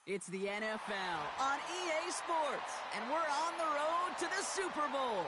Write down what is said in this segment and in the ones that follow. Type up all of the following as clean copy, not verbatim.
It's the NFL on EA Sports, and we're on the road to the Super Bowl.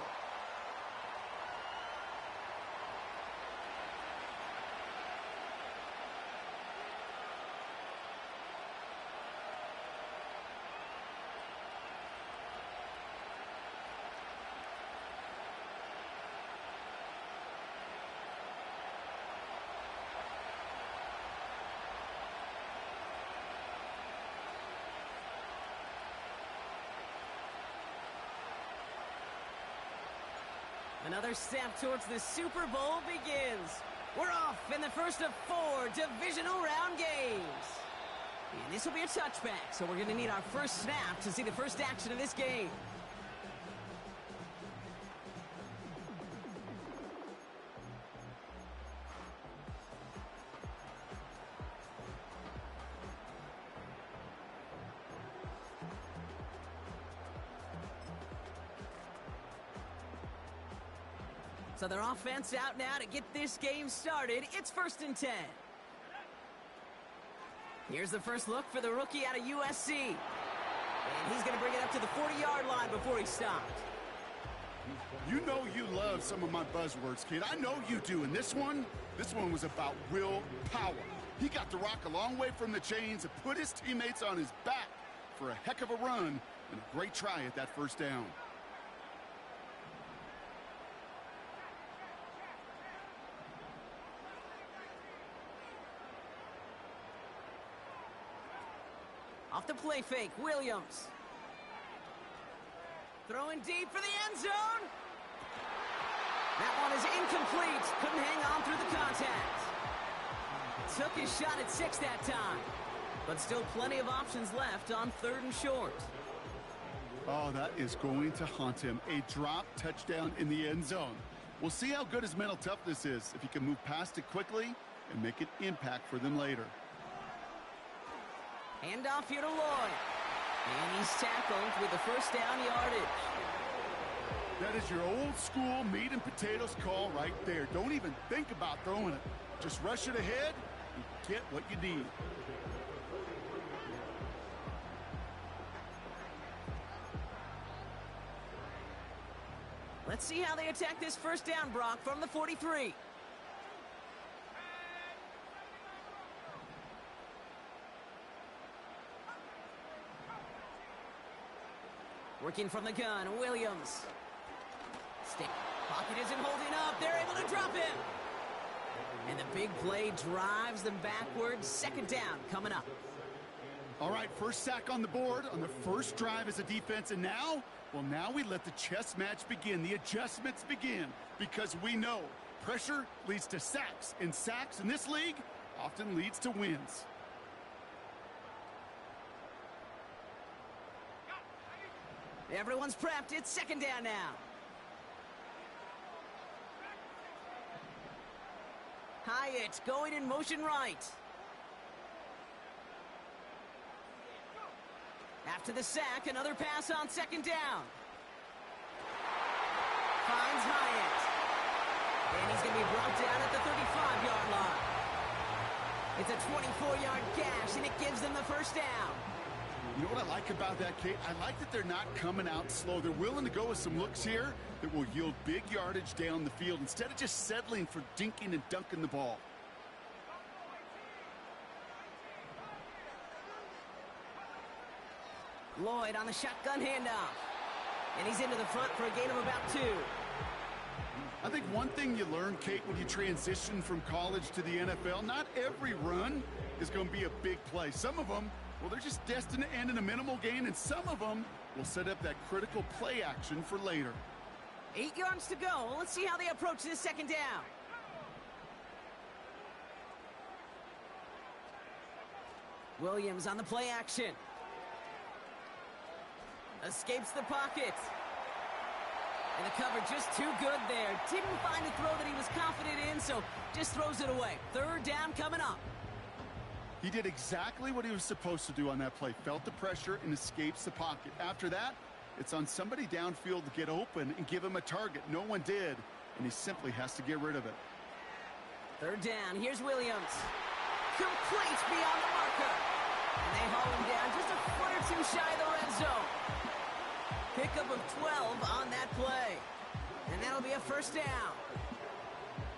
Another step towards the Super Bowl begins. We're off in the first of 4 divisional round games. And this will be a touchback, so we're going to need our first snap to see the first action of this game. So their offense out now to get this game started. It's 1st and 10. Here's the first look for the rookie out of USC. And he's going to bring it up to the 40-yard line before he stopped. You know you love some of my buzzwords, kid. I know you do. And this one was about real power. He got the rock a long way from the chains and put his teammates on his back for a heck of a run and a great try at that first down. Off the play fake, Williams. Throwing deep for the end zone. That one is incomplete. Couldn't hang on through the contact. Took his shot at 6 that time. But still plenty of options left on 3rd and short. Oh, that is going to haunt him. A drop touchdown in the end zone. We'll see how good his mental toughness is if he can move past it quickly and make an impact for them later. Handoff here to Lloyd. And he's tackled with the first down yardage. That is your old school meat and potatoes call right there. Don't even think about throwing it. Just rush it ahead and get what you need. Let's see how they attack this first down, Brock, from the 43. Working from the gun, Williams. Pocket isn't holding up. They're able to drop him. And the big play drives them backwards. 2nd down coming up. All right, first sack on the board on the first drive as a defense. And now, well, now we let the chess match begin. The adjustments begin because we know pressure leads to sacks. And sacks in this league often leads to wins. Everyone's prepped. It's 2nd down now. Hyatt going in motion right. After the sack, another pass on 2nd down. Finds Hyatt. And he's going to be brought down at the 35-yard line. It's a 24-yard gash, and it gives them the first down. You know what I like about that, Kate? I like that they're not coming out slow. They're willing to go with some looks here that will yield big yardage down the field instead of just settling for dinking and dunking the ball. Lloyd on the shotgun handoff. And he's into the front for a gain of about 2. I think one thing you learn, Kate, when you transition from college to the NFL, not every run is going to be a big play. Some of them, well, they're just destined to end in a minimal gain, and some of them will set up that critical play action for later. 8 yards to go. Let's see how they approach this 2nd down. Williams on the play action. Escapes the pocket. And the cover just too good there. Didn't find a throw that he was confident in, so just throws it away. 3rd down coming up. He did exactly what he was supposed to do on that play. Felt the pressure and escapes the pocket. After that, it's on somebody downfield to get open and give him a target. No one did, and he simply has to get rid of it. 3rd down. Here's Williams. Complete beyond the marker. And they haul him down just a shy of the red zone. Pickup of 12 on that play. And that'll be a first down.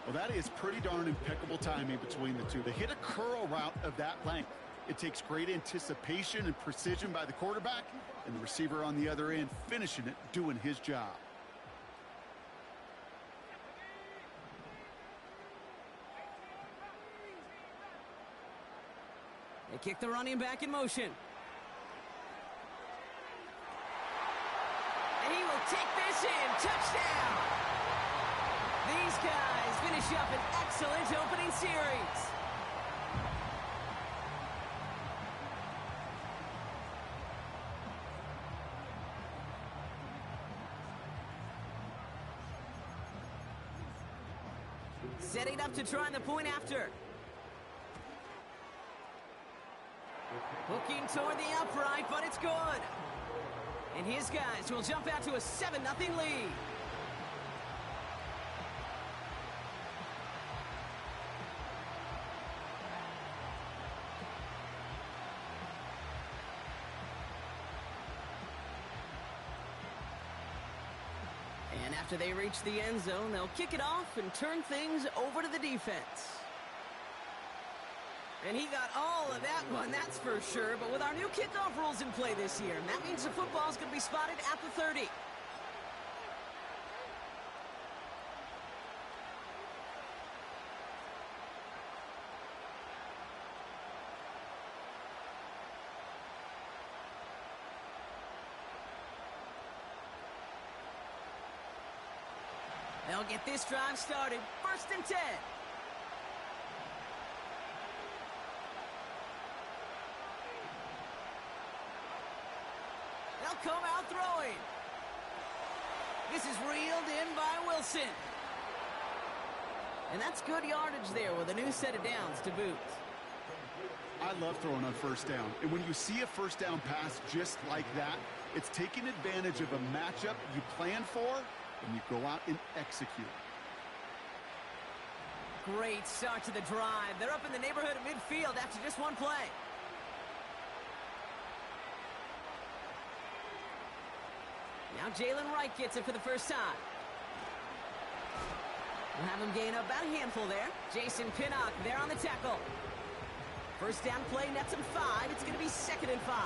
Well, that is pretty darn impeccable timing between the two. They hit a curl route of that length. It takes great anticipation and precision by the quarterback, and the receiver on the other end finishing it, doing his job. They kick the running back in motion. And he will take this in. Touchdown! These guys finish up an excellent opening series. Setting up to try the point after. Hooking toward the upright, but it's good. And his guys will jump out to a 7-0 lead. And after they reach the end zone, they'll kick it off and turn things over to the defense. And he got all of that one, that's for sure. But with our new kickoff rules in play this year, that means the football's going to be spotted at the 30. They'll get this drive started. 1st and 10. They'll come out throwing. This is reeled in by Wilson. And that's good yardage there with a new set of downs to boot. I love throwing on 1st down. And when you see a 1st down pass just like that, it's taking advantage of a matchup you plan for, and you go out and execute. Great start to the drive. They're up in the neighborhood of midfield after just one play. Now Jalen Wright gets it for the first time. We'll have him gain up about a handful there. Jason Pinnock there on the tackle. 1st down play, nets him 5. It's going to be 2nd and 5.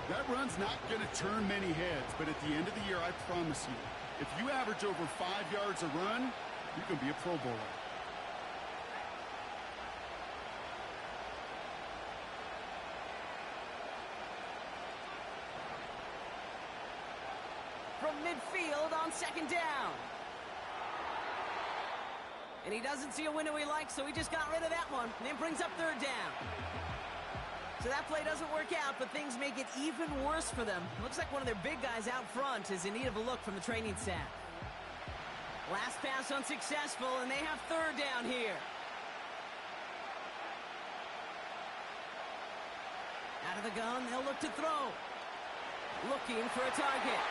That run's not going to turn many heads, but at the end of the year, I promise you, if you average over 5 yards a run, you're going to be a Pro Bowler. From midfield on 2nd down. And he doesn't see a window he likes, so he just got rid of that one. And then brings up 3rd down. So that play doesn't work out, but things make it even worse for them. Looks like one of their big guys out front is in need of a look from the training staff. Last pass unsuccessful, and they have 3rd down here. Out of the gun, they'll look to throw. Looking for a target.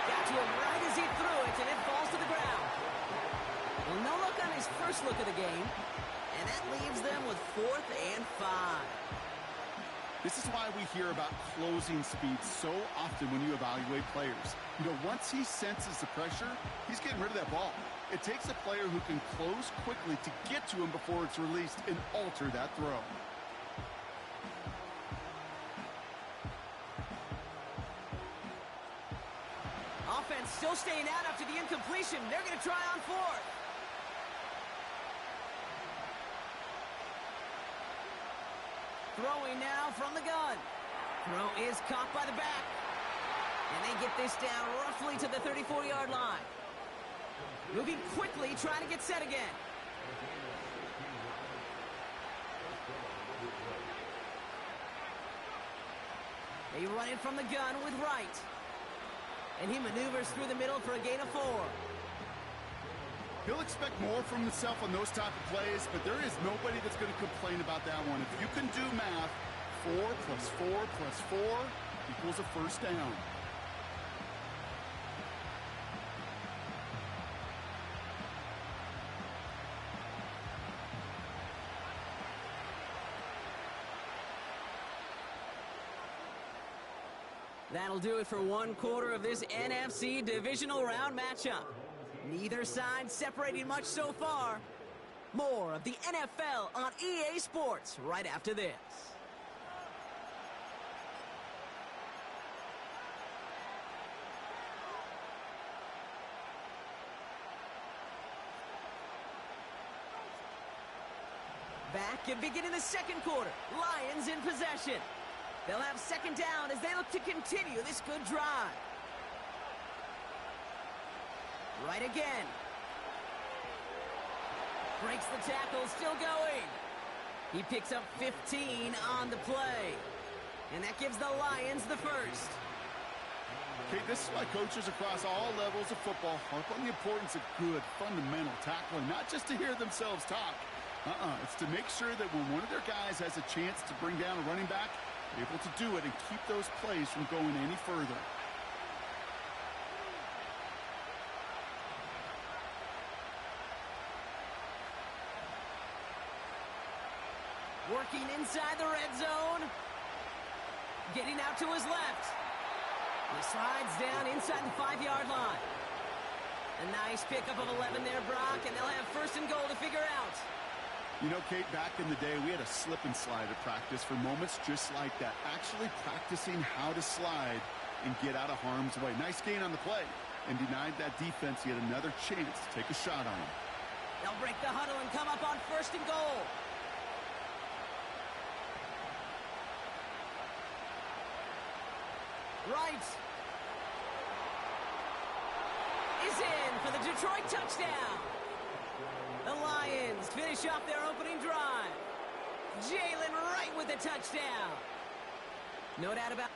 Got to him right as he threw it, and it falls to the ground. Well, no look on his first look of the game, and that leaves them with 4th and 5. This is why we hear about closing speed so often when you evaluate players. You know, once he senses the pressure, he's getting rid of that ball. It takes a player who can close quickly to get to him before it's released and alter that throw. Offense still staying out after the incompletion. They're going to try on 4th. Throwing now from the gun. Throw is caught by the back. And they get this down roughly to the 34-yard line. Moving quickly, trying to get set again. They run it from the gun with Wright. And he maneuvers through the middle for a gain of 4. He'll expect more from himself on those type of plays, but there is nobody that's going to complain about that one. If you can do math, 4 plus 4 plus 4 equals a 1st down. That'll do it for one quarter of this NFC Divisional Round matchup. Neither side separating much so far. More of the NFL on EA Sports right after this. Back and beginning the second quarter. Lions in possession. They'll have second down as they look to continue this good drive. Right again. Breaks the tackle, still going. He picks up 15 on the play. And that gives the Lions the first. Okay, this is why coaches across all levels of football harp on the importance of good, fundamental tackling, not just to hear themselves talk. It's to make sure that when one of their guys has a chance to bring down a running back, they're able to do it and keep those plays from going any further. Working inside the red zone. Getting out to his left. He slides down inside the 5-yard line. A nice pickup of 11 there, Brock, and they'll have first and goal to figure out. You know, Kate, back in the day, we had a slip and slide at practice for moments just like that. Actually practicing how to slide and get out of harm's way. Nice gain on the play, and denied that defense yet another chance to take a shot on him. They'll break the huddle and come up on first and goal. Right. Is in for the Detroit touchdown. The Lions finish off their opening drive. Jalen Wright with the touchdown. No doubt about it.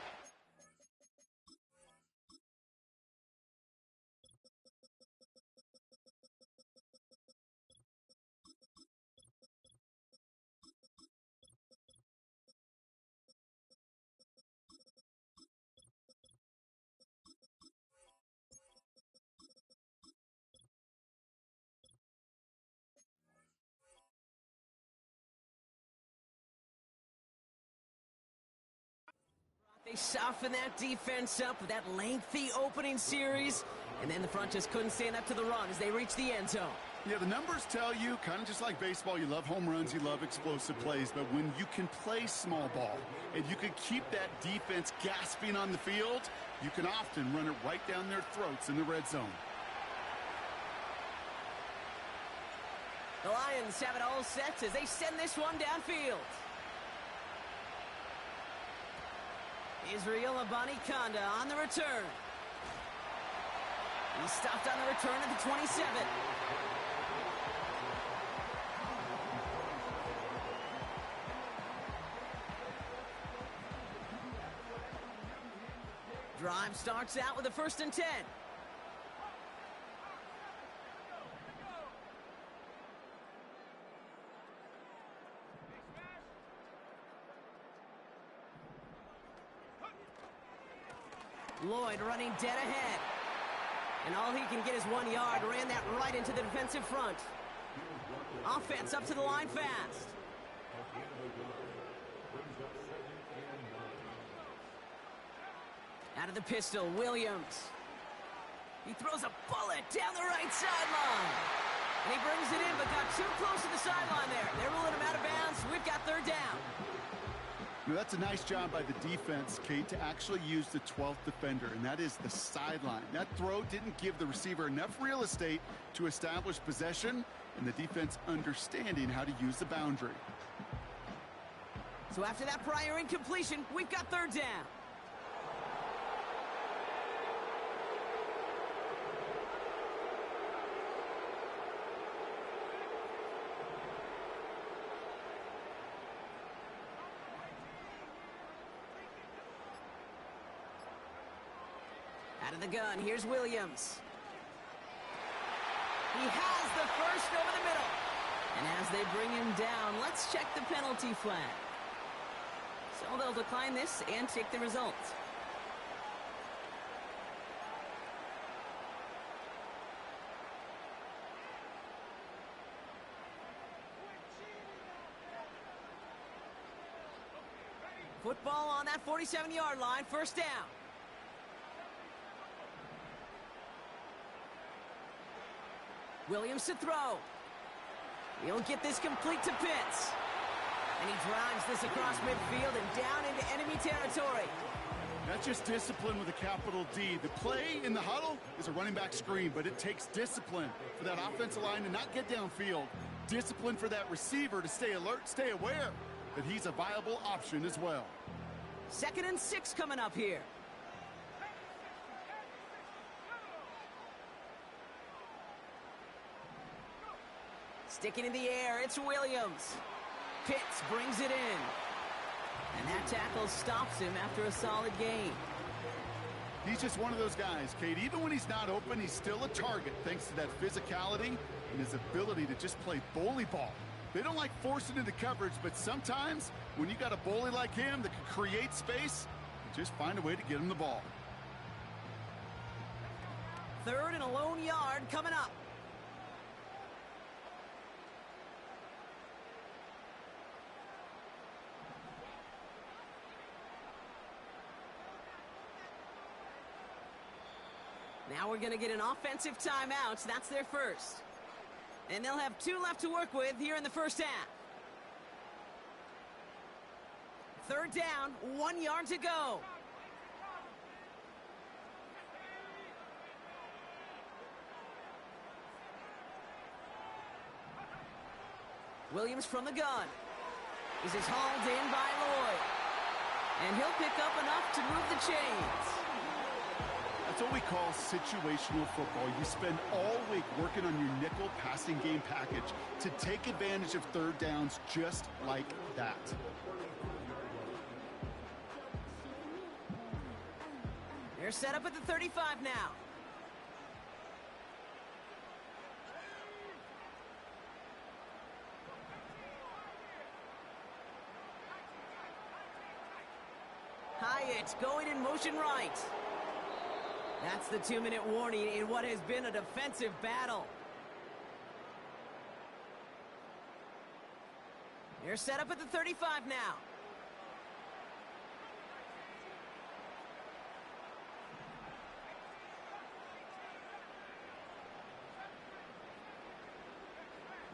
They soften that defense up with that lengthy opening series, and then the front just couldn't stand up to the run as they reached the end zone. Yeah, the numbers tell you, kind of just like baseball, you love home runs, you love explosive plays, but when you can play small ball and you can keep that defense gasping on the field, you can often run it right down their throats in the red zone. The Lions have it all set as they send this one downfield. Israel Abanikanda on the return. He stopped on the return at the 27. Drive starts out with a 1st and 10. Lloyd running dead ahead. And all he can get is 1 yard. Ran that right into the defensive front. Offense up to the line fast. Out of the pistol, Williams. He throws a bullet down the right sideline. And he brings it in, but got too close to the sideline there. They're ruling him out of bounds. We've got 3rd down. Now, that's a nice job by the defense, Kate, to actually use the 12th defender, and that is the sideline. That throw didn't give the receiver enough real estate to establish possession, and the defense understanding how to use the boundary. So after that prior incompletion, we've got 3rd down. Out of the gun, here's Williams. He has the first over the middle. And as they bring him down, let's check the penalty flag. So they'll decline this and take the result. Football on that 47-yard line, 1st down. Williams to throw. He'll get this complete to Pitts. And he drives this across midfield and down into enemy territory. That's just discipline with a capital D. The play in the huddle is a running back screen, but it takes discipline for that offensive line to not get downfield. Discipline for that receiver to stay alert, stay aware that he's a viable option as well. 2nd and 6 coming up here. Sticking in the air, it's Williams. Pitts brings it in. And that tackle stops him after a solid gain. He's just one of those guys, Kate. Even when he's not open, he's still a target thanks to that physicality and his ability to just play bully ball. They don't like forcing into coverage, but sometimes when you got a bully like him that can create space, you just find a way to get him the ball. 3rd and a lone yard coming up. Now we're going to get an offensive timeout. That's their first. And they'll have 2 left to work with here in the first half. 3rd down, 1 yard to go. Williams from the gun. This is hauled in by Lloyd. And he'll pick up enough to move the chains. That's what we call situational football. You spend all week working on your nickel passing game package to take advantage of 3rd downs just like that. They're set up at the 35 now. Hyatt going in motion right. That's the 2-minute warning in what has been a defensive battle. They're set up at the 35 now.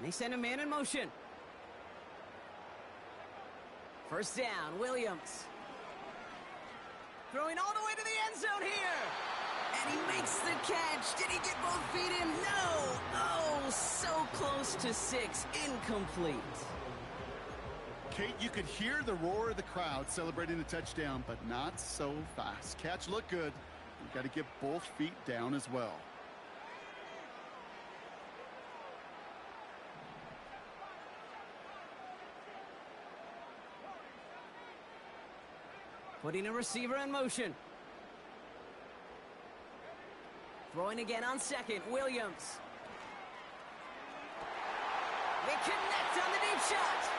They send a man in motion. 1st down, Williams. Throwing all the way to the end zone here. And he makes the catch. Did he get both feet in? No. Oh, so close to 6. Incomplete. Kate, you could hear the roar of the crowd celebrating the touchdown, but not so fast. Catch looked good. You've got to get both feet down as well. Putting a receiver in motion. Throwing again on 2nd, Williams. They connect on the deep shot.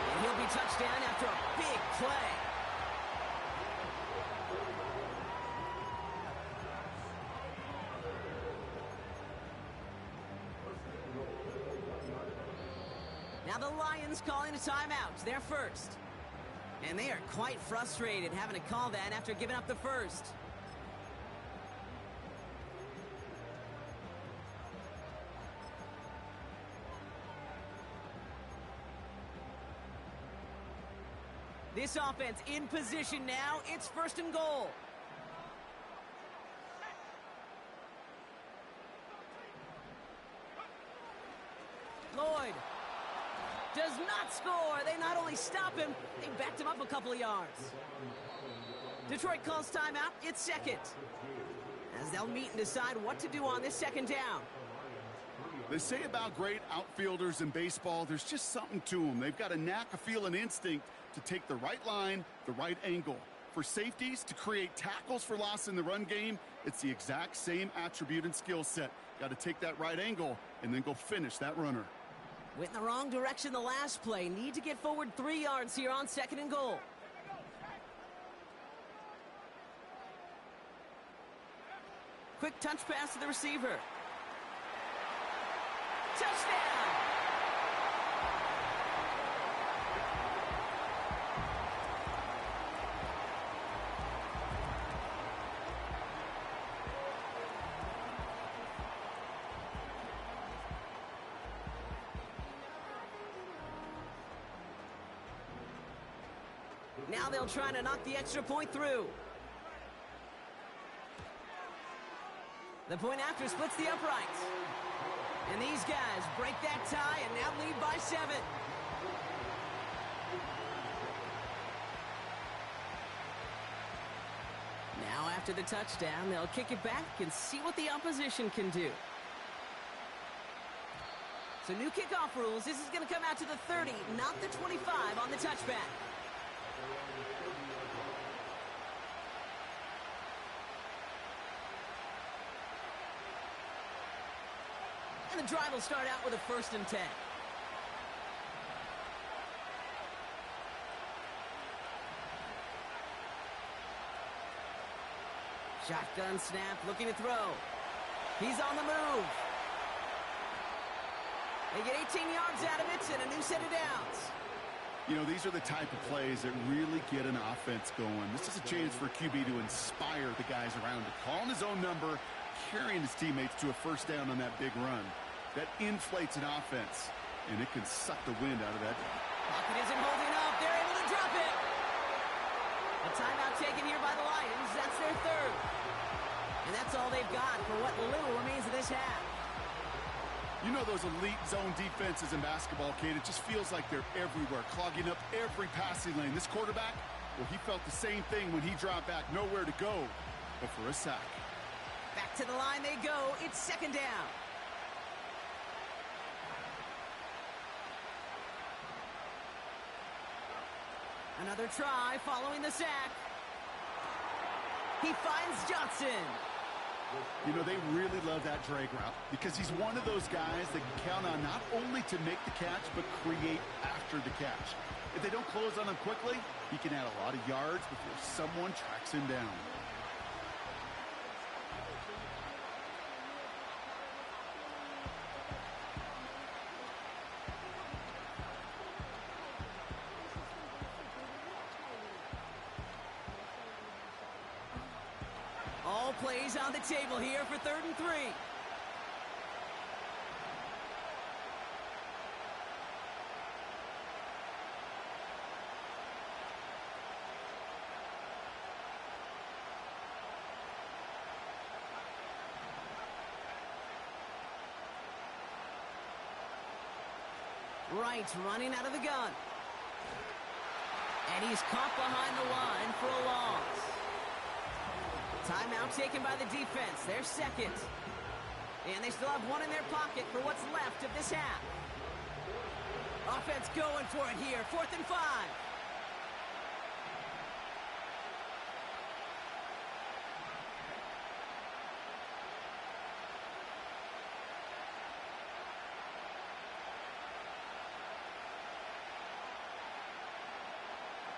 And he'll be touchdown after a big play. Now the Lions calling a timeout, their first. And they are quite frustrated having to call that after giving up the first. This offense in position now. It's 1st and goal. Lloyd does not score. They not only stop him, they backed him up a couple of yards. Detroit calls timeout. It's 2nd. As they'll meet and decide what to do on this 2nd down. They say about great outfielders in baseball, there's just something to them. They've got a knack, a feel, and instinct to take the right line, the right angle. For safeties, to create tackles for loss in the run game, it's the exact same attribute and skill set. Got to take that right angle and then go finish that runner. Went in the wrong direction the last play. Need to get forward 3 yards here on 2nd and goal. Quick touch pass to the receiver. Touchdown! Now they'll try to knock the extra point through. The point after splits the uprights. And these guys break that tie and now lead by 7. Now after the touchdown, they'll kick it back and see what the opposition can do. So new kickoff rules. This is going to come out to the 30, not the 25 on the touchback. And the drive will start out with a 1st and 10. Shotgun snap, looking to throw. He's on the move. They get 18 yards out of it and a new set of downs. You know, these are the type of plays that really get an offense going. This is a chance for QB to inspire the guys around him. Calling his own number, carrying his teammates to a 1st down on that big run. That inflates an offense, and it can suck the wind out of that. Pocket isn't holding up. They're able to drop it. A timeout taken here by the Lions. That's their 3rd. And that's all they've got for what little remains of this half. You know those elite zone defenses in basketball, Kate? It just feels like they're everywhere, clogging up every passing lane. This quarterback, well, he felt the same thing when he dropped back. Nowhere to go but for a sack. Back to the line they go. It's 2nd down. Another try following the sack. He finds Johnson. You know, they really love that drag route because he's one of those guys that can count on not only to make the catch, but create after the catch. If they don't close on him quickly, he can add a lot of yards before someone tracks him down. All plays on the table here for 3rd and 3. Wright running out of the gun. And he's caught behind the line for a loss. Timeout taken by the defense. Their 2nd. And they still have one in their pocket for what's left of this half. Offense going for it here. 4th and 5.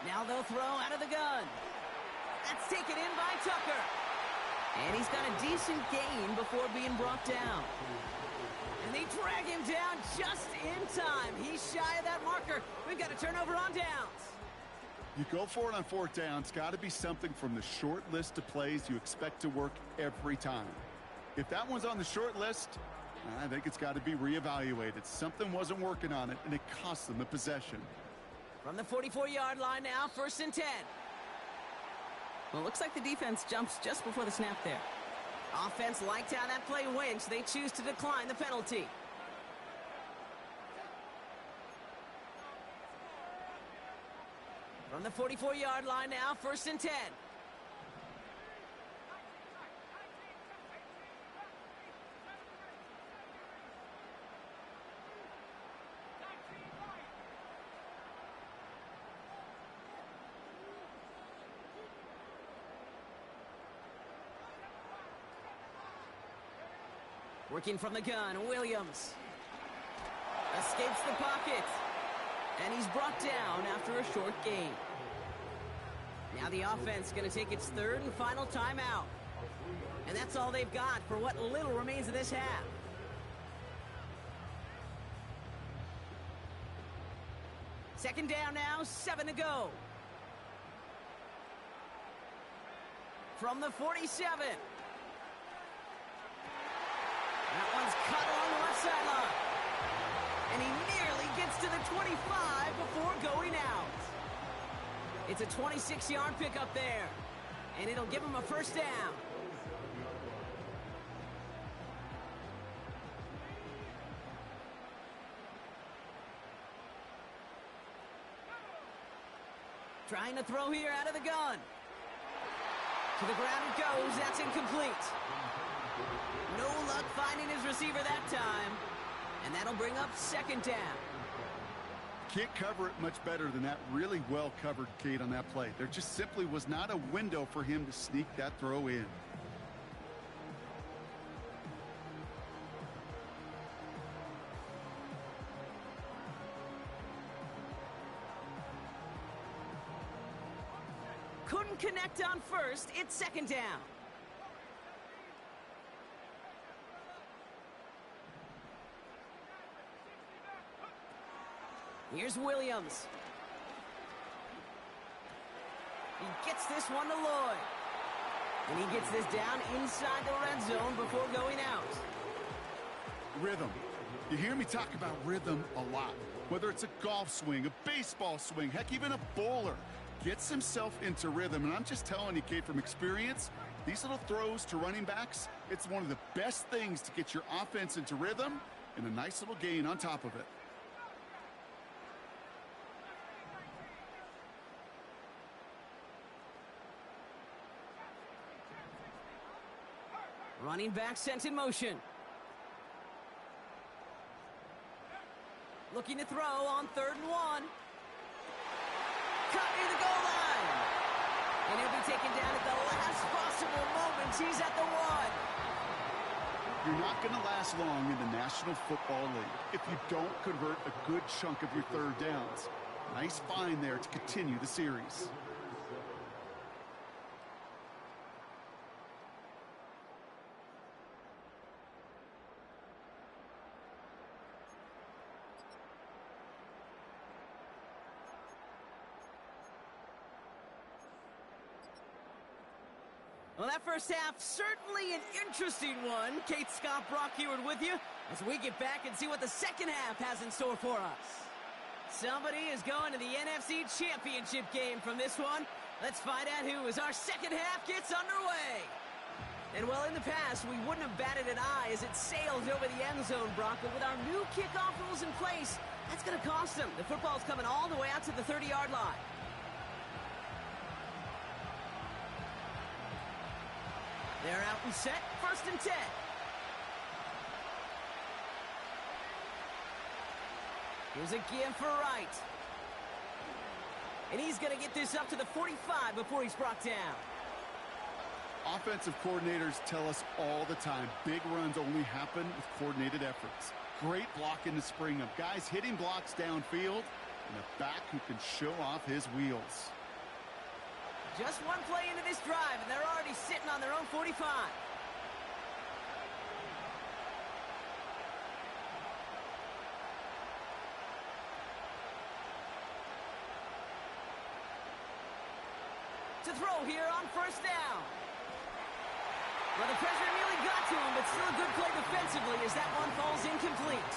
Now they'll throw out of the gun. That's taken in by Tucker. And he's got a decent gain before being brought down. And they drag him down just in time. He's shy of that marker. We've got a turnover on downs. You go for it on 4th down. It's got to be something from the short list of plays you expect to work every time. If that one's on the short list, I think it's got to be reevaluated. Something wasn't working on it, and it cost them the possession. From the 44-yard line now, 1st and 10. Well, it looks like the defense jumps just before the snap there. Offense liked how that play went, so they choose to decline the penalty. From the 44-yard line now, 1st and 10. Working from the gun, Williams. Escapes the pocket. And he's brought down after a short gain. Now the offense going to take its 3rd and final timeout. And that's all they've got for what little remains of this half. Second down now, 7 to go. From the 47. That one's cut along the left sideline. And he nearly gets to the 25 before going out. It's a 26-yard pickup there, and it'll give him a first down. Trying to throw here out of the gun. To the ground it goes. That's incomplete. No luck finding his receiver that time. And that'll bring up second down. Can't cover it much better than that really well covered, Kate, on that play. There just simply was not a window for him to sneak that throw in. Couldn't connect on first. It's second down. Here's Williams. He gets this one to Lloyd. And he gets this down inside the red zone before going out. Rhythm. You hear me talk about rhythm a lot. Whether it's a golf swing, a baseball swing, heck, even a bowler. Gets himself into rhythm. And I'm just telling you, Kate, from experience, these little throws to running backs, it's one of the best things to get your offense into rhythm and a nice little gain on top of it. Running back sent in motion. Looking to throw on 3rd and 1. Cut near the goal line. And he'll be taken down at the last possible moment. He's at the 1. You're not going to last long in the National Football League if you don't convert a good chunk of your 3rd downs. Nice find there to continue the series. Well, that first half, certainly an interesting one. Kate Scott, Brock Heward with you as we get back and see what the second half has in store for us. Somebody is going to the NFC Championship game from this one. Let's find out who as our second half gets underway. And well, in the past, we wouldn't have batted an eye as it sails over the end zone, Brock. But with our new kickoff rules in place, that's going to cost them. The football's coming all the way out to the 30-yard line. They're out and set, 1st and 10. Here's a give for Wright. And he's going to get this up to the 45 before he's brought down. Offensive coordinators tell us all the time, big runs only happen with coordinated efforts. Great blocking to spring up. Guys hitting blocks downfield, and a back who can show off his wheels. Just one play into this drive, and they're already sitting on their own 45. To throw here on 1st down. Well, the pressure nearly got to him, but still a good play defensively as that one falls incomplete.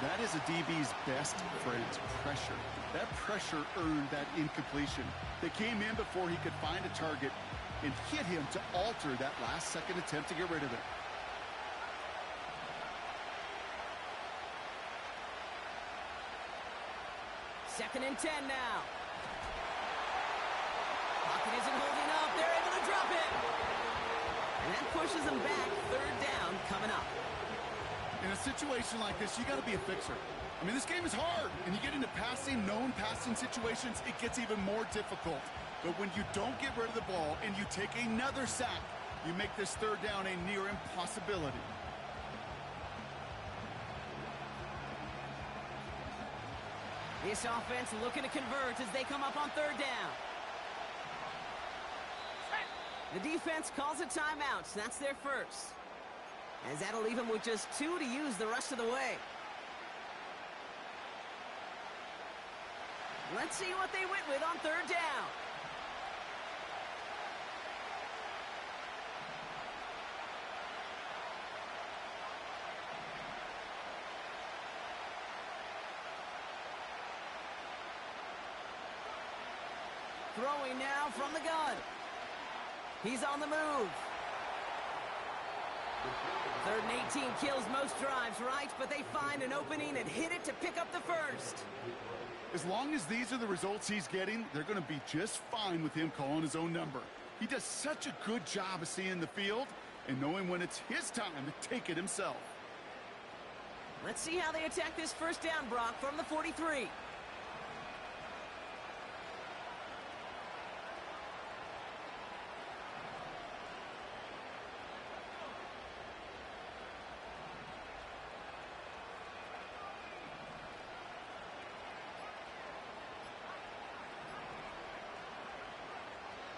That is a DB's best friend, pressure. That pressure earned that incompletion. They came in before he could find a target and hit him to alter that last-second attempt to get rid of it. Second and 10 now. Pocket isn't holding up. They're able to drop it. And that pushes them back. 3rd down coming up. In a situation like this, you got to be a fixer. I mean, this game is hard, and you get into passing, known passing situations, it gets even more difficult. But when you don't get rid of the ball and you take another sack, you make this 3rd down a near impossibility. This offense looking to convert as they come up on 3rd down. The defense calls a timeout. That's their first. As that'll leave them with just 2 to use the rest of the way. Let's see what they went with on 3rd down. Throwing now from the gun. He's on the move. 3rd and 18 kills most drives, right? But they find an opening and hit it to pick up the first. As long as these are the results he's getting, they're going to be just fine with him calling his own number. He does such a good job of seeing the field and knowing when it's his time to take it himself. Let's see how they attack this first down, Brock, from the 43.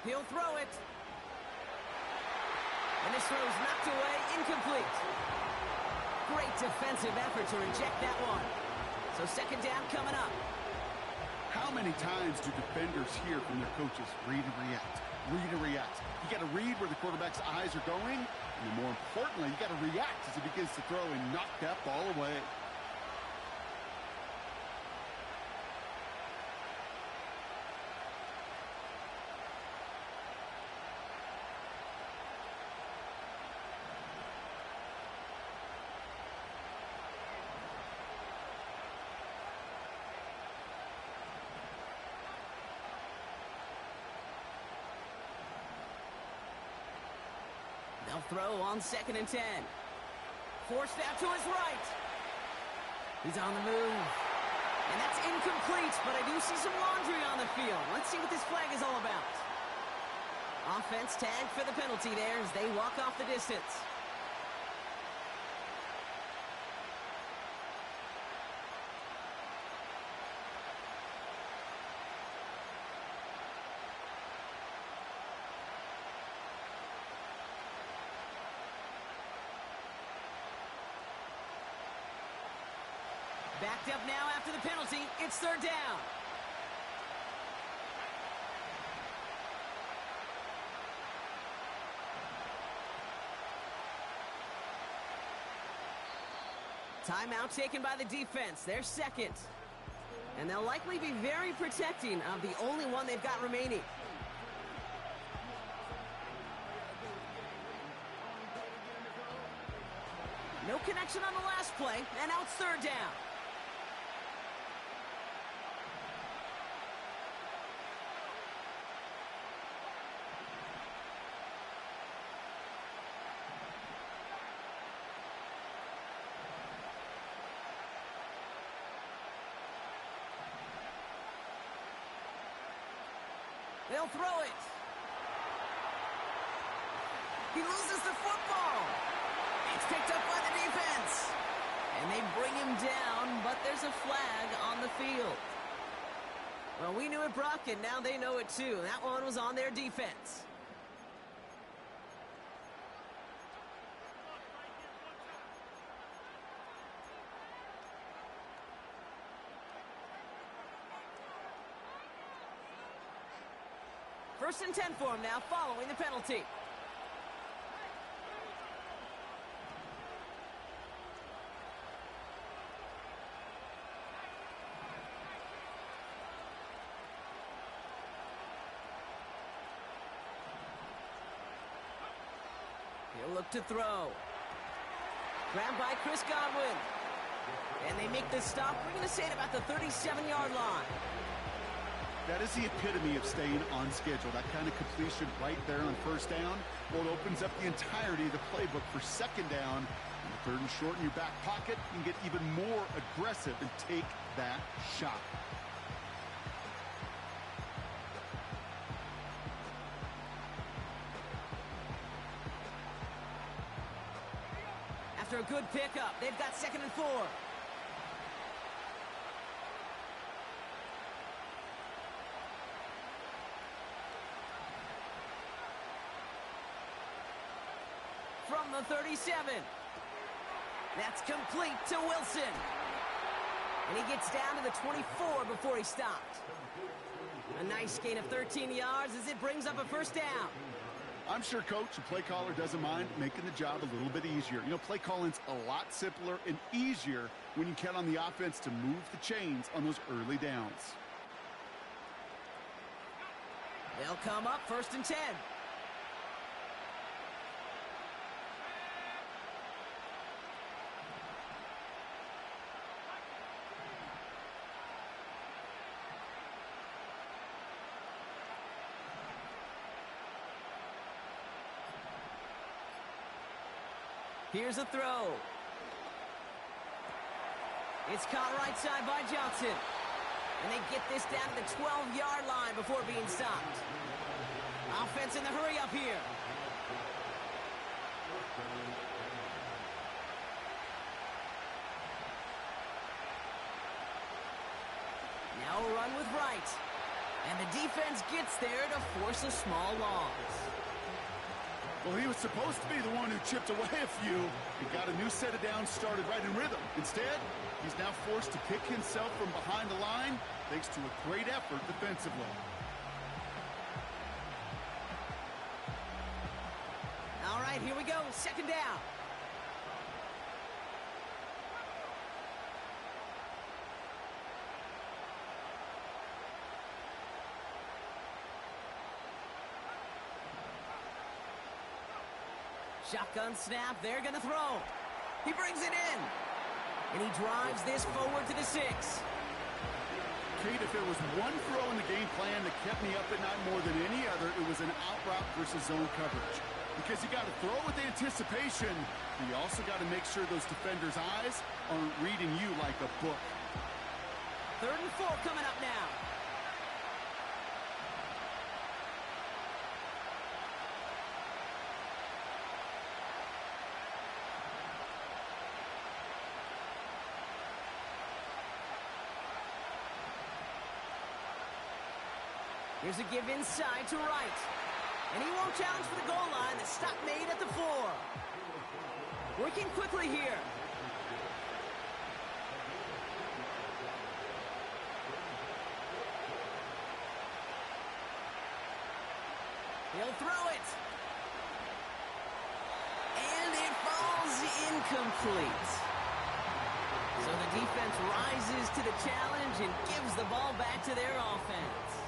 He'll throw it. And this throw's knocked away, incomplete. Great defensive effort to reject that one. So 2nd down coming up. How many times do defenders hear from their coaches, read and react, read and react? You got to read where the quarterback's eyes are going, and more importantly, you got to react as he begins to throw and knock that ball away. They'll throw on 2nd and 10. Forced out to his right. He's on the move. And that's incomplete, but I do see some laundry on the field. Let's see what this flag is all about. Offense tagged for the penalty there as they walk off the distance. Backed up now after the penalty. It's 3rd down. Timeout taken by the defense. They're 2nd. And they'll likely be very protecting of the only one they've got remaining. No connection on the last play, and now it's 3rd down. They'll throw it. He loses the football. It's picked up by the defense. And they bring him down, but there's a flag on the field. Well, we knew it, Brock, and now they know it too. That one was on their defense. First and 10 for him now, following the penalty. He'll look to throw. Grabbed by Chris Godwin. And they make this stop. We're going to say it about the 37-yard line. That is the epitome of staying on schedule. That kind of completion right there on 1st down. Well, it opens up the entirety of the playbook for 2nd down. And 3rd and short in your back pocket, you can get even more aggressive and take that shot. After a good pickup, they've got 2nd and 4. From the 37. That's complete to Wilson. And he gets down to the 24 before he stopped. A nice gain of 13 yards as it brings up a 1st down. I'm sure Coach, the play caller, doesn't mind making the job a little bit easier. You know, play calling's a lot simpler and easier when you count on the offense to move the chains on those early downs. They'll come up 1st and 10. Here's a throw. It's caught right side by Johnson. And they get this down to the 12-yard line before being stopped. Offense in the hurry up here. Now a run with Wright. And the defense gets there to force a small loss. Well, he was supposed to be the one who chipped away a few and got a new set of downs started right in rhythm. Instead, he's now forced to pick himself from behind the line thanks to a great effort defensively. All right, here we go. 2nd down. Shotgun snap, they're going to throw. He brings it in. And he drives this forward to the 6. Kate, if there was one throw in the game plan that kept me up at night more than any other, it was an out route versus zone coverage. Because you got to throw with anticipation, but you also got to make sure those defenders' eyes aren't reading you like a book. 3rd and 4 coming up now. Here's a give inside to Wright. And he won't challenge for the goal line. The stop made at the 4. Working quickly here. He'll throw it. And it falls incomplete. So the defense rises to the challenge and gives the ball back to their offense.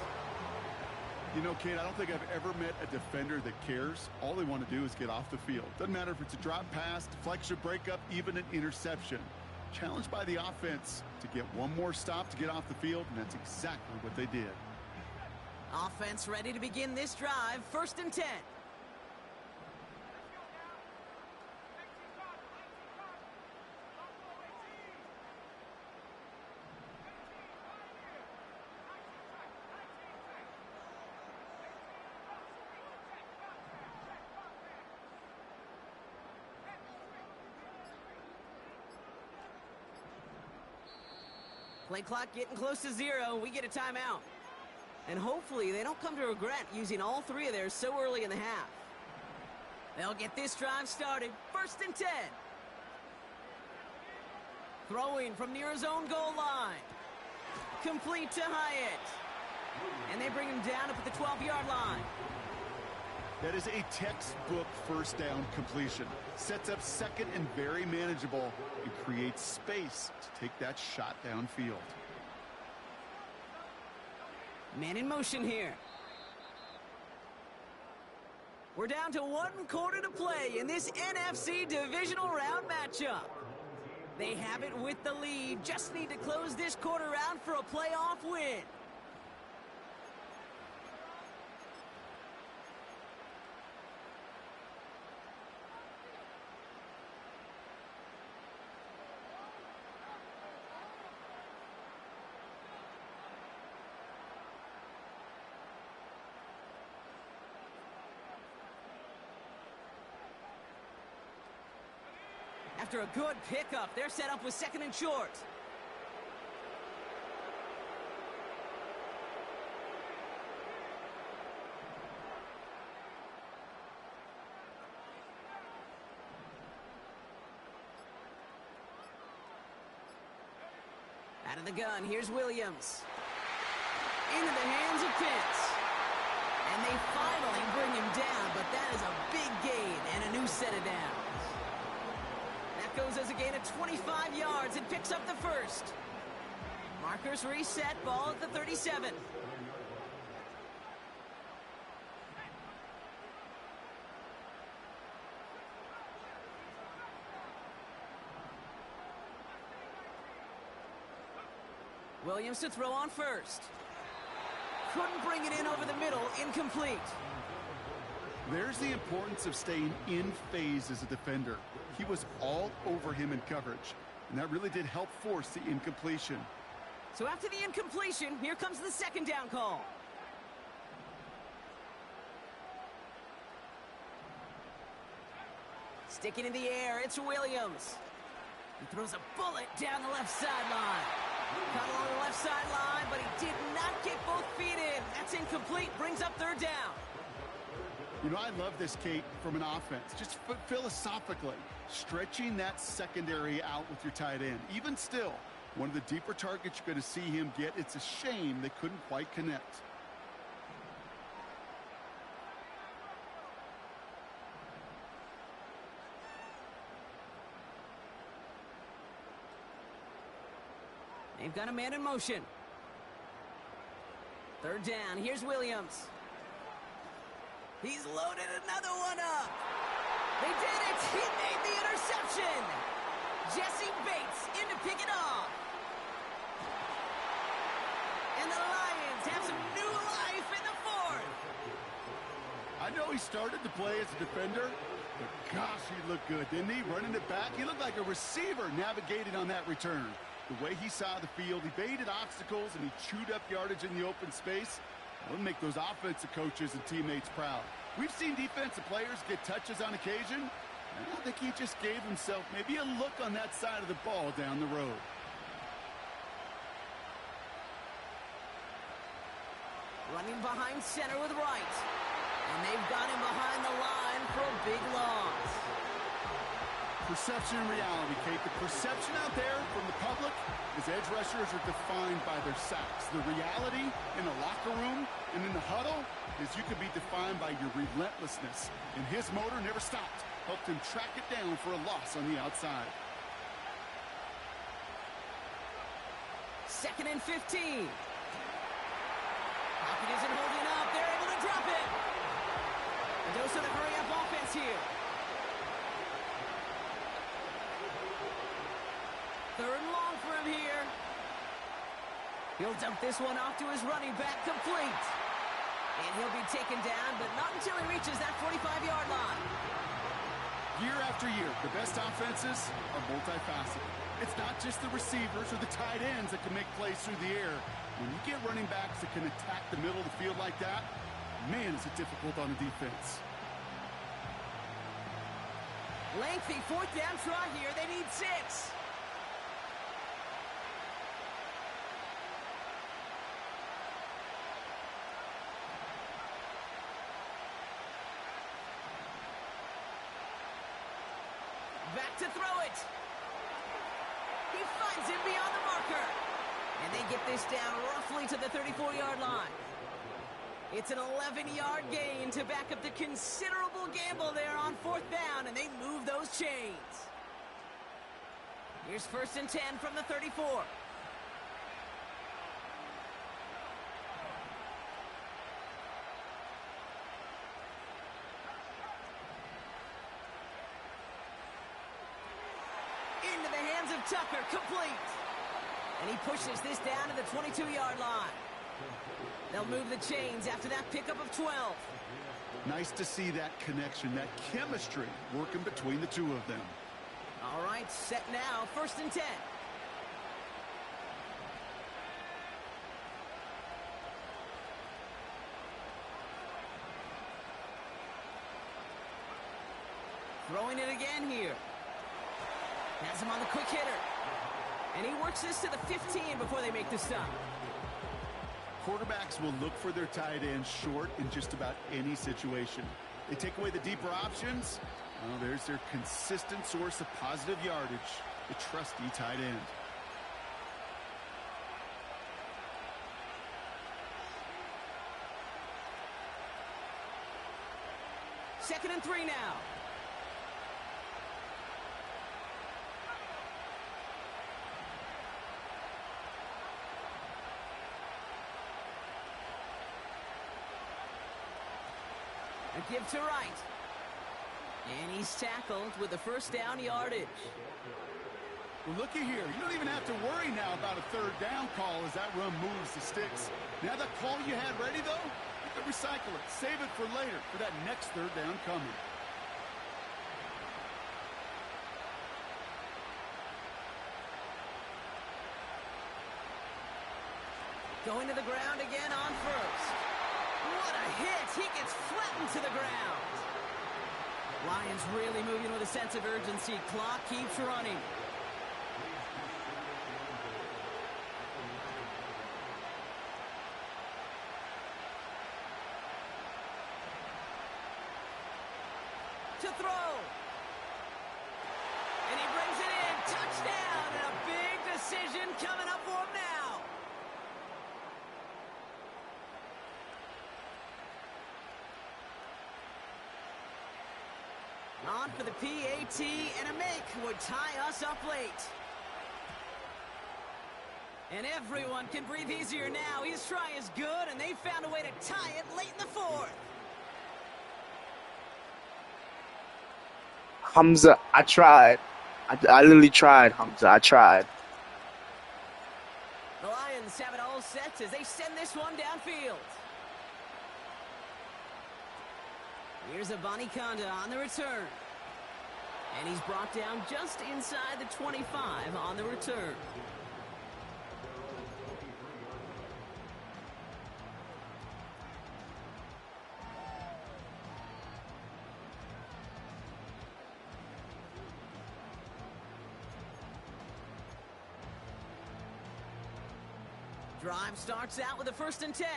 You know, Kate, I don't think I've ever met a defender that cares. All they want to do is get off the field. Doesn't matter if it's a drop pass, deflection, breakup, even an interception. Challenged by the offense to get one more stop to get off the field, and that's exactly what they did. Offense ready to begin this drive. 1st and 10. Play clock getting close to 0. We get a timeout. And hopefully they don't come to regret using all 3 of theirs so early in the half. They'll get this drive started. 1st and 10. Throwing from near his own goal line. Complete to Hyatt. And they bring him down up at the 12-yard line. That is a textbook 1st down completion. Sets up 2nd and very manageable and creates space to take that shot downfield. Man in motion here. We're down to 1 quarter to play in this NFC Divisional Round matchup. They have it with the lead. Just need to close this quarter out for a playoff win. After a good pickup, they're set up with 2nd and short. Out of the gun, here's Williams. Into the hands of Pitts. And they finally bring him down, but that is a big gain and a new set of downs. That goes as a gain of 25 yards and picks up the 1st. Markers reset, ball at the 37. Williams to throw on first. Couldn't bring it in over the middle. Incomplete. There's the importance of staying in phase as a defender. He was all over him in coverage, and that really did help force the incompletion. So after the incompletion, here comes the second down call. Sticking in the air, it's Williams. He throws a bullet down the left sideline. Caught along the left sideline, but he did not get both feet in. That's incomplete, brings up third down. You know, I love this, Kate, from an offense. Just philosophically, stretching that secondary out with your tight end. Even still, one of the deeper targets you're going to see him get. It's a shame they couldn't quite connect. They've got a man in motion. Third down, here's Williams. He's loaded another one up. They did it. He made the interception. Jesse Bates in to pick it off. And the Lions have some new life in the fourth. I know he started to play as a defender, but gosh, he looked good, didn't he? Running it back, he looked like a receiver navigating on that return. The way he saw the field, he baited obstacles, and he chewed up yardage in the open space. It'll make those offensive coaches and teammates proud. We've seen defensive players get touches on occasion, and I think he just gave himself maybe a look on that side of the ball down the road. Running behind center with Wright. And they've got him behind the line for a big loss. Perception and reality, Kate. The perception out there from the public is edge rushers are defined by their sacks. The reality in the locker room and in the huddle is you can be defined by your relentlessness. And his motor never stopped. Helped him track it down for a loss on the outside. 2nd and 15. Pocket isn't holding up. They're able to drop it. Mendoza to hurry up offense here. 3rd and long for him here. He'll dump this one off to his running back, complete. And he'll be taken down, but not until he reaches that 45-yard line. Year after year, the best offenses are multifaceted. It's not just the receivers or the tight ends that can make plays through the air. When you get running backs that can attack the middle of the field like that, man, is it difficult on the defense. Lengthy 4th down try here. They need 6. Back to throw it. He finds him beyond the marker. And they get this down roughly to the 34-yard line. It's an 11-yard gain to back up the considerable gamble there on 4th down, and they move those chains. Here's 1st and 10 from the 34. Into the hands of Tucker, complete. And he pushes this down to the 22-yard line. They'll move the chains after that pickup of 12. Nice to see that connection, that chemistry working between the two of them. All right, set now, 1st and 10. Throwing it again here. Has him on the quick hitter. And he works this to the 15 before they make the stop. Quarterbacks will look for their tight end short in just about any situation. They take away the deeper options. Oh, there's their consistent source of positive yardage, the trusty tight end. Second and 3 now. A give to Wright. And he's tackled with the 1st down yardage. Well, looky here. You don't even have to worry now about a third down call as that run moves the sticks. Now that call you had ready, though, you can recycle it. Save it for later for that next third down coming. Going to the ground again on first. What a hit! He gets flattened to the ground. Lions really moving with a sense of urgency. Clock keeps running. To throw. And he brings it in. Touchdown! And a big decision coming up for him now. On for the PAT, and a make would tie us up late. And everyone can breathe easier now. His try is good, and they found a way to tie it late in the fourth. Hamza, I tried. I literally tried, Hamza. I tried. The Lions have it all set as they send this one downfield. Here's Abanikanda on the return. And he's brought down just inside the 25 on the return. Drive starts out with a 1st and 10.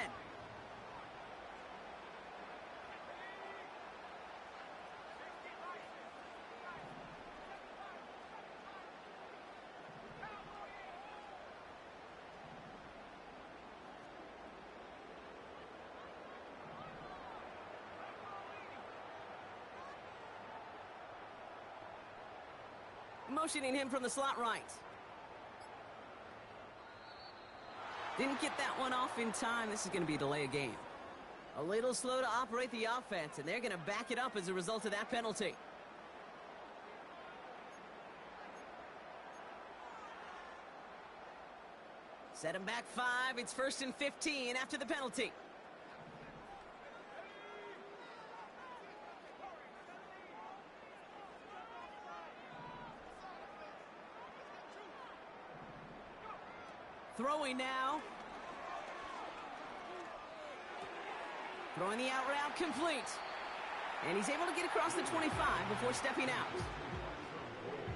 Motioning him from the slot right. Didn't get that one off in time. This is going to be a delay of game. A little slow to operate the offense, and they're going to back it up as a result of that penalty. Set him back 5. It's 1st and 15 after the penalty. Throwing now. Throwing the out route complete. And he's able to get across the 25 before stepping out.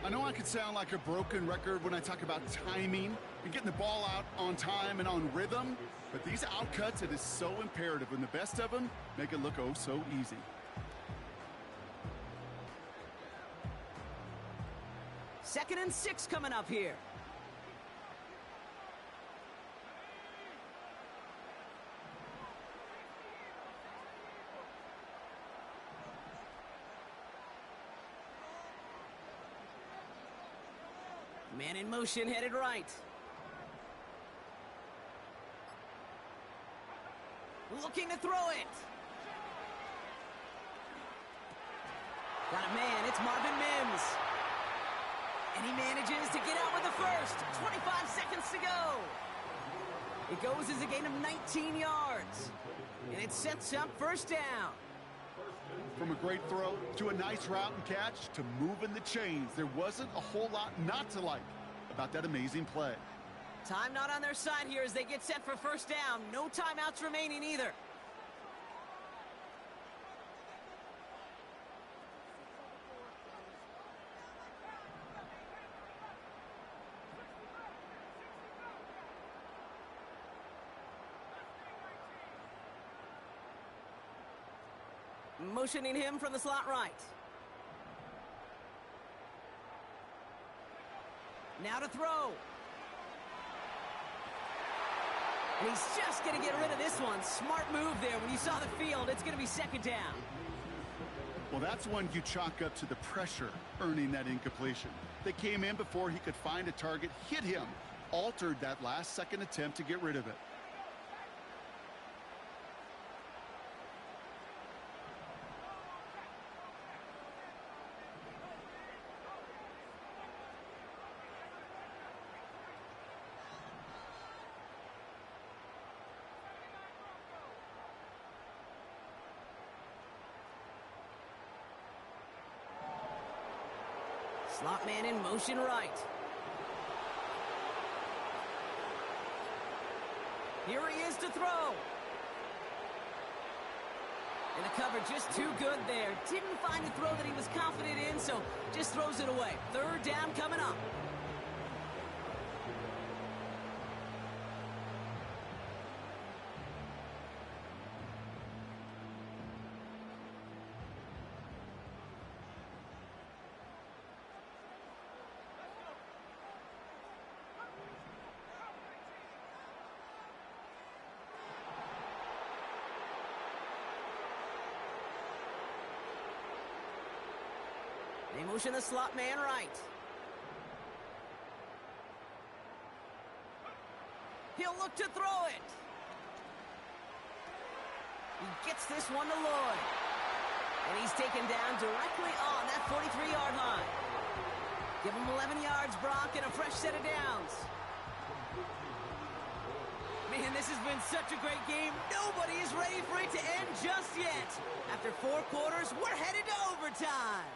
I know I could sound like a broken record when I talk about timing and getting the ball out on time and on rhythm, but these outcuts, it is so imperative, and the best of them make it look oh so easy. Second and 6 coming up here. Man in motion, headed right. Looking to throw it. Got a man, it's Marvin Mims. And he manages to get out with the first. 25 seconds to go. It goes as a gain of 19 yards. And it sets up 1st down. From a great throw to a nice route and catch to moving the chains, there wasn't a whole lot not to like about that amazing play. Time not on their side here as they get set for 1st down. No timeouts remaining either. Motioning him from the slot right. Now to throw. And he's just going to get rid of this one. Smart move there. When you saw the field, it's going to be 2nd down. Well, that's one you chalk up to the pressure earning that incompletion. They came in before he could find a target, hit him, altered that last-second attempt to get rid of it. Slot man in motion right. Here he is to throw. And the cover just too good there. Didn't find a throw that he was confident in, so just throws it away. Third down coming up. They motion the slot man right. He'll look to throw it. He gets this one to Lloyd. And he's taken down directly on that 43-yard line. Give him 11 yards, Brock, and a fresh set of downs. Man, this has been such a great game. Nobody is ready for it to end just yet. After 4 quarters, we're headed to overtime.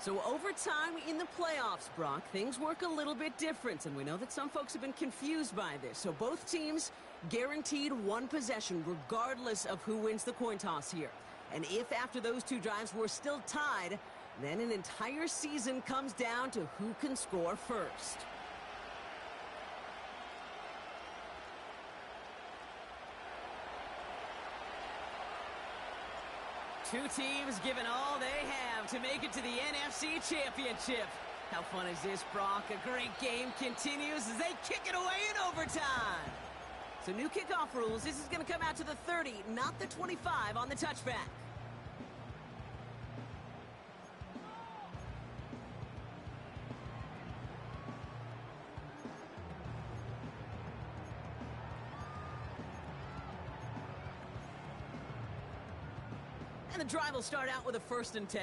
So overtime in the playoffs, Brock, things work a little bit different, and we know that some folks have been confused by this. So both teams guaranteed 1 possession regardless of who wins the coin toss here. And if after those 2 drives we're still tied, then an entire season comes down to who can score first. Two teams giving all they have to make it to the NFC Championship. How fun is this, Brock? A great game continues as they kick it away in overtime. So new kickoff rules. This is going to come out to the 30, not the 25 on the touchback. And the drive will start out with a 1st and 10.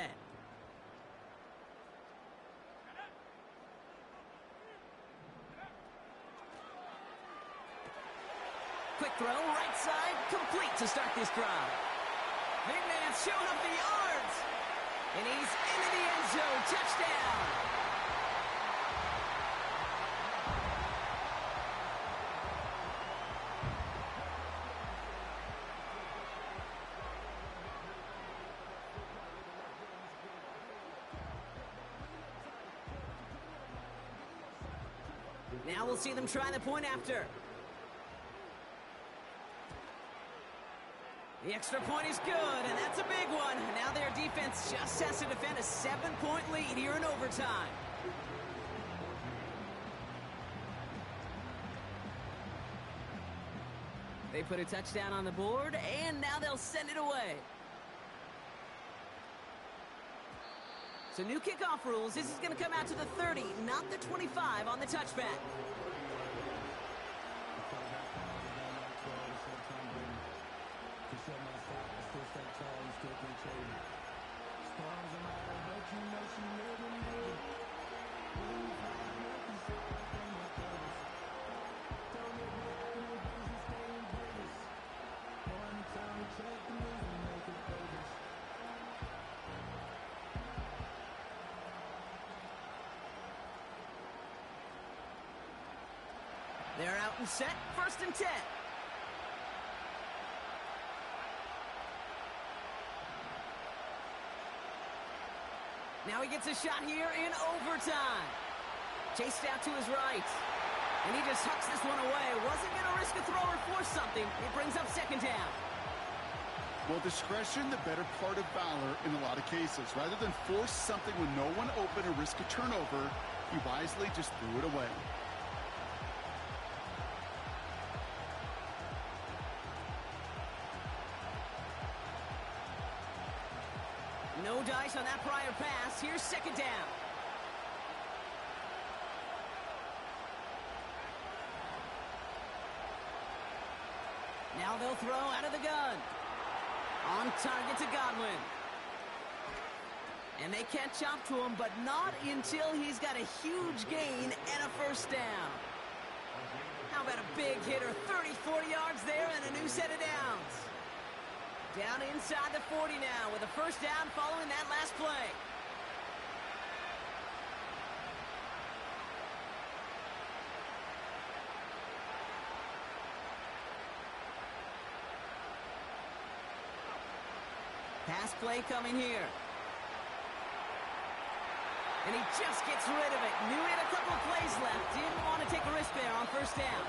Quick throw, right side, complete to start this drive. Big man showing up the yards. And he's into the end zone. Touchdown. Now we'll see them try the point after. The extra point is good, and that's a big one. Now their defense just has to defend a 7-point lead here in overtime. They put a touchdown on the board, and now they'll send it away. So new kickoff rules. This is going to come out to the 30, not the 25 on the touchback. They're out and set, 1st and 10. Now he gets a shot here in overtime. Chased out to his right. And he just hucks this one away. Wasn't going to risk a throw or force something. It brings up 2nd down. Well, discretion, the better part of valor in a lot of cases. Rather than force something with no one open or risk a turnover, he wisely just threw it away. No dice on that prior pass. Here's 2nd down. Now they'll throw out of the gun. On target to Godwin. And they catch up to him, but not until he's got a huge gain and a 1st down. How about a big hitter? 30, 40 yards there and a new set of downs. Down inside the 40 now with a 1st down following that last play. Pass play coming here. And he just gets rid of it. Knew he had a couple of plays left. Didn't want to take a risk there on first down.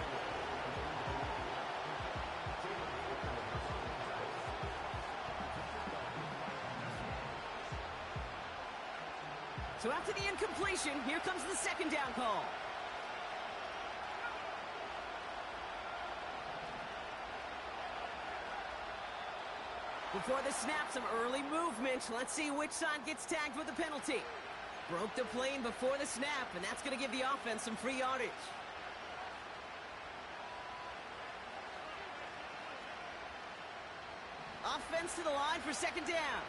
So after the incompletion, here comes the second down call. Before the snap, some early movement. Let's see which side gets tagged with a penalty. Broke the plane before the snap, and that's going to give the offense some free yardage. Offense to the line for second down.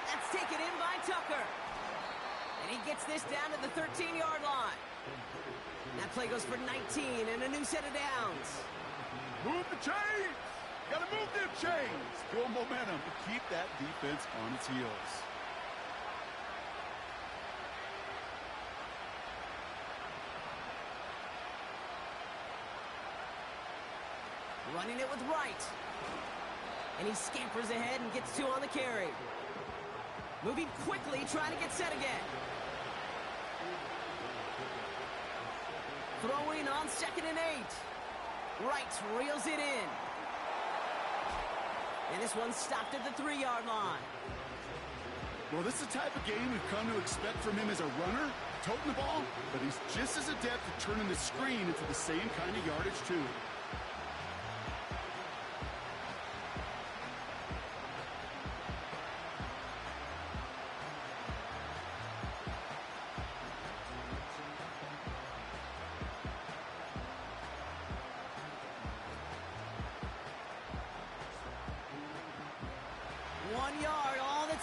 That's taken in by Tucker. And he gets this down to the 13-yard line. That play goes for 19 and a new set of downs. Move the chains! Gotta move them chains! Build momentum to keep that defense on its heels. Running it with Wright. And he scampers ahead and gets two on the carry. Moving quickly, trying to get set again. Throwing on 2nd and 8. Wright reels it in. And this one's stopped at the 3-yard line. Well, this is the type of game we've come to expect from him as a runner, toting the ball, but he's just as adept at turning the screen into the same kind of yardage, too.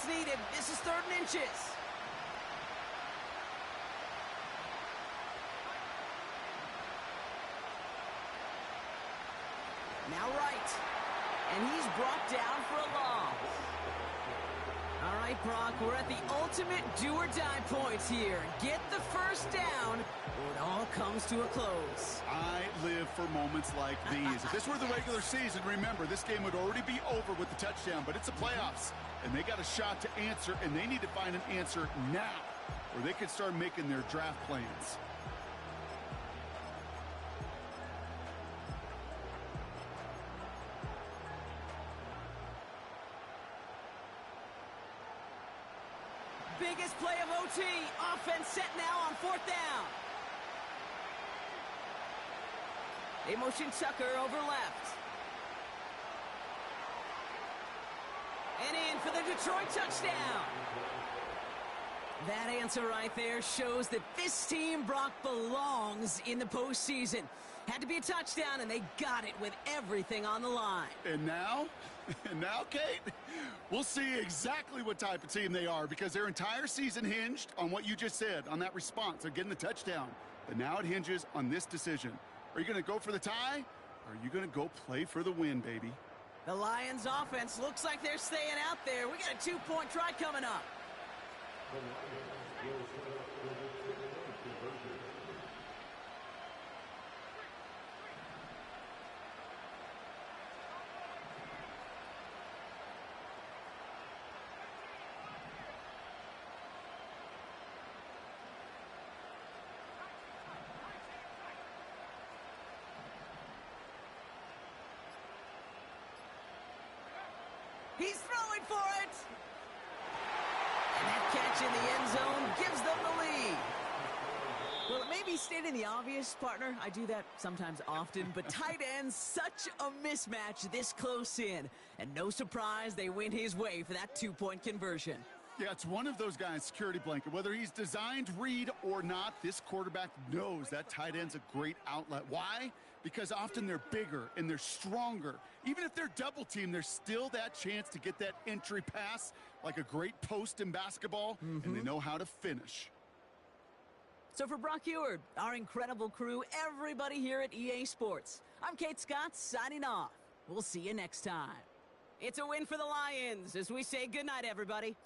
Needed. This is 3rd and inches. Now Wright. And he's brought down for a loss. All right, Brock, we're at the ultimate do-or-die points here. Get the first down, or it all comes to a close. I live for moments like these. If this were the regular season, remember, this game would already be over with the touchdown, but it's the playoffs. And they got a shot to answer, and they need to find an answer now, or they could start making their draft plans. Biggest play of OT. Offense set now on 4th down. They motion Tucker over left. And in for the Detroit touchdown. That answer right there shows that this team, Brock, belongs in the postseason. Had to be a touchdown, and they got it with everything on the line. And now, Kate, we'll see exactly what type of team they are, because their entire season hinged on what you just said, on that response, of getting the touchdown. But now it hinges on this decision. Are you going to go for the tie, or are you going to go play for the win, baby? The Lions offense looks like they're staying out there. We got a 2-point try coming up. He's throwing for it. And that catch in the end zone gives them the lead. Well, it may be stating the obvious, partner. I do that sometimes often, but tight ends, such a mismatch this close in. And no surprise, they went his way for that 2-point conversion. Yeah, it's one of those guys' security blanket. Whether he's designed read or not, this quarterback knows that tight end's a great outlet. Why? Because often they're bigger and they're stronger. Even if they're double teamed, there's still that chance to get that entry pass like a great post in basketball, and they know how to finish. So for Brock Eward, our incredible crew, everybody here at EA Sports, I'm Kate Scott signing off. We'll see you next time. It's a win for the Lions as we say goodnight, everybody.